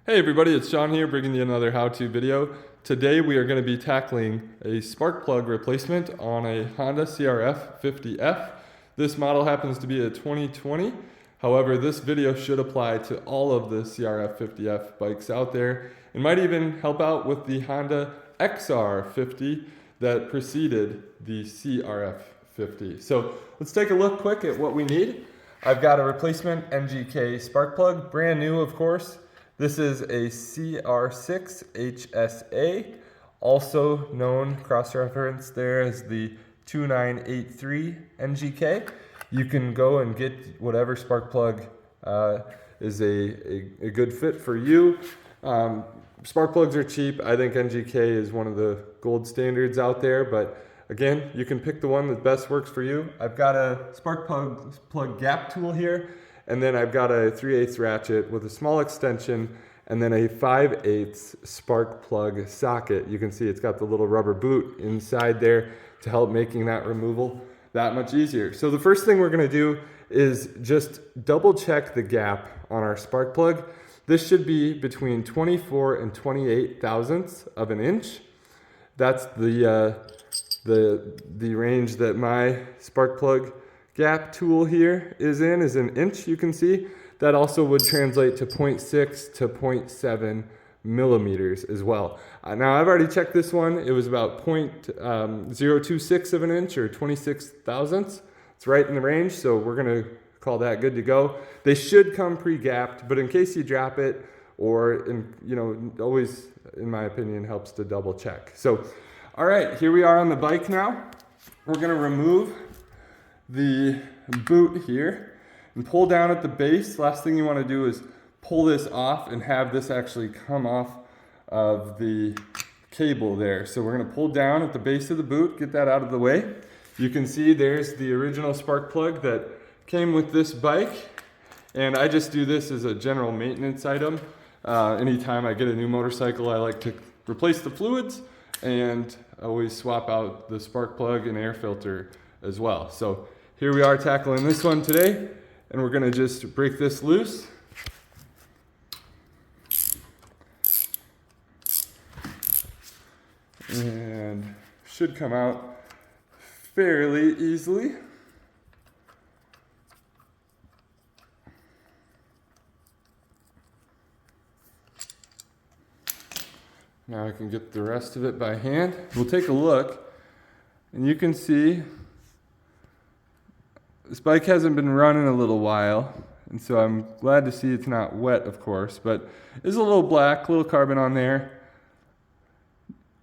Hey everybody, it's Sean here bringing you another how-to video. Today we are going to be tackling a spark plug replacement on a Honda CRF50F. This model happens to be a 2020. However, this video should apply to all of the CRF50F bikes out there. It might even help out with the Honda XR50 that preceded the CRF50. So let's take a look quick at what we need. I've got a replacement NGK spark plug, brand new of course. This is a CR50HSA, also known, cross-referenced there as the 2983 NGK. You can go and get whatever spark plug is a good fit for you. Spark plugs are cheap. I think NGK is one of the gold standards out there, but again, you can pick the one that best works for you. I've got a spark plug gap tool here. And then I've got a 3/8 ratchet with a small extension and then a 5/8 spark plug socket. You can see it's got the little rubber boot inside there to help making that removal that much easier. So the first thing we're gonna do is just double check the gap on our spark plug. This should be between 24 and 28 thousandths of an inch. That's the range that my spark plug gap tool here is an inch. You can see that also would translate to 0.6 to 0.7 millimeters as well. Now I've already checked this one. It was about 0.026 of an inch or 26 thousandths. It's right in the range, so we're gonna call that good to go. They should come pre-gapped, but in case you drop it, or always, in my opinion, helps to double check. So, all right, here we are on the bike now. We're gonna remove the boot here and pull down at the base. Last thing you want to do is pull this off and have this actually come off of the cable there. So we're going to pull down at the base of the boot, get that out of the way. You can see there's the original spark plug that came with this bike, and I just do this as a general maintenance item. Anytime I get a new motorcycle, I like to replace the fluids and always swap out the spark plug and air filter as well. So here we are tackling this one today, and we're gonna just break this loose. And should come out fairly easily. Now I can get the rest of it by hand. We'll take a look, and you can see this bike hasn't been running a little while, and so I'm glad to see it's not wet, of course, but there's a little black, little carbon on there.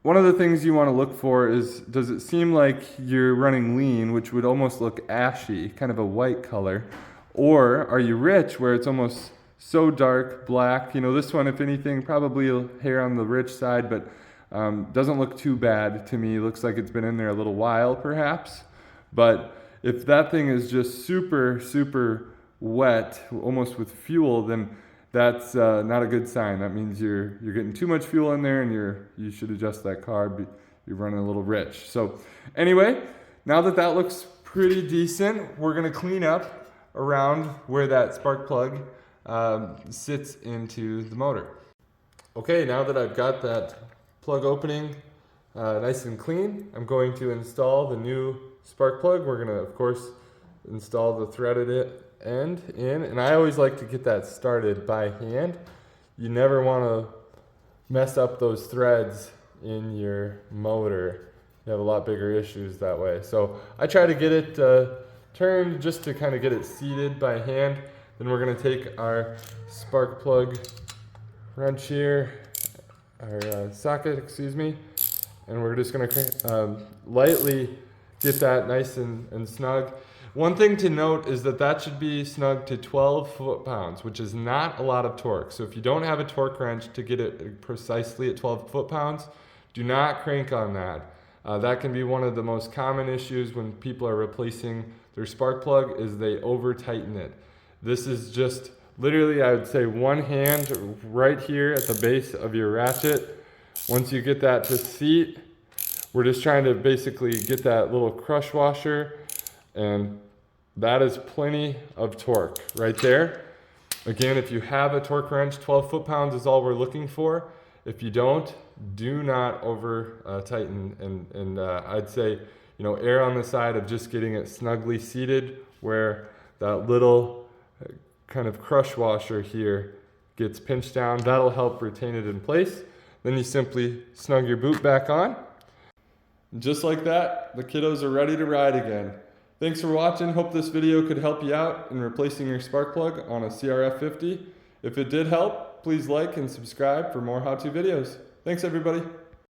One of the things you want to look for is, does it seem like you're running lean, which would almost look ashy, kind of a white color, or are you rich, where it's almost so dark black? This one, if anything, probably a hair on the rich side, but doesn't look too bad to me. Looks like it's been in there a little while, perhaps, but if that thing is just super, super wet, almost with fuel, then that's not a good sign. That means you're getting too much fuel in there, and you should adjust that carb. You're running a little rich. So anyway, now that that looks pretty decent, we're gonna clean up around where that spark plug sits into the motor. Okay, now that I've got that plug opening nice and clean, I'm going to install the new spark plug. We're gonna, of course, install the threaded end in, and I always like to get that started by hand. You never want to mess up those threads in your motor. You have a lot bigger issues that way. So I try to get it turned just to kind of get it seated by hand. Then we're gonna take our spark plug wrench here, our socket, excuse me, and we're just gonna lightly get that nice and snug. One thing to note is that should be snug to 12 foot-pounds, which is not a lot of torque. So if you don't have a torque wrench to get it precisely at 12 foot-pounds, do not crank on that. That can be one of the most common issues when people are replacing their spark plug, is they over-tighten it. This is just literally, I would say, one hand right here at the base of your ratchet. Once you get that to seat, we're just trying to basically get that little crush washer, and that is plenty of torque right there. Again, if you have a torque wrench, 12 foot-pounds is all we're looking for. If you don't, do not over tighten, and I'd say, err on the side of just getting it snugly seated where that little kind of crush washer here gets pinched down. That'll help retain it in place. Then you simply snug your boot back on. Just like that, the kiddos are ready to ride again. Thanks for watching. Hope this video could help you out in replacing your spark plug on a CRF50. If it did help, please like and subscribe for more how-to videos. Thanks everybody.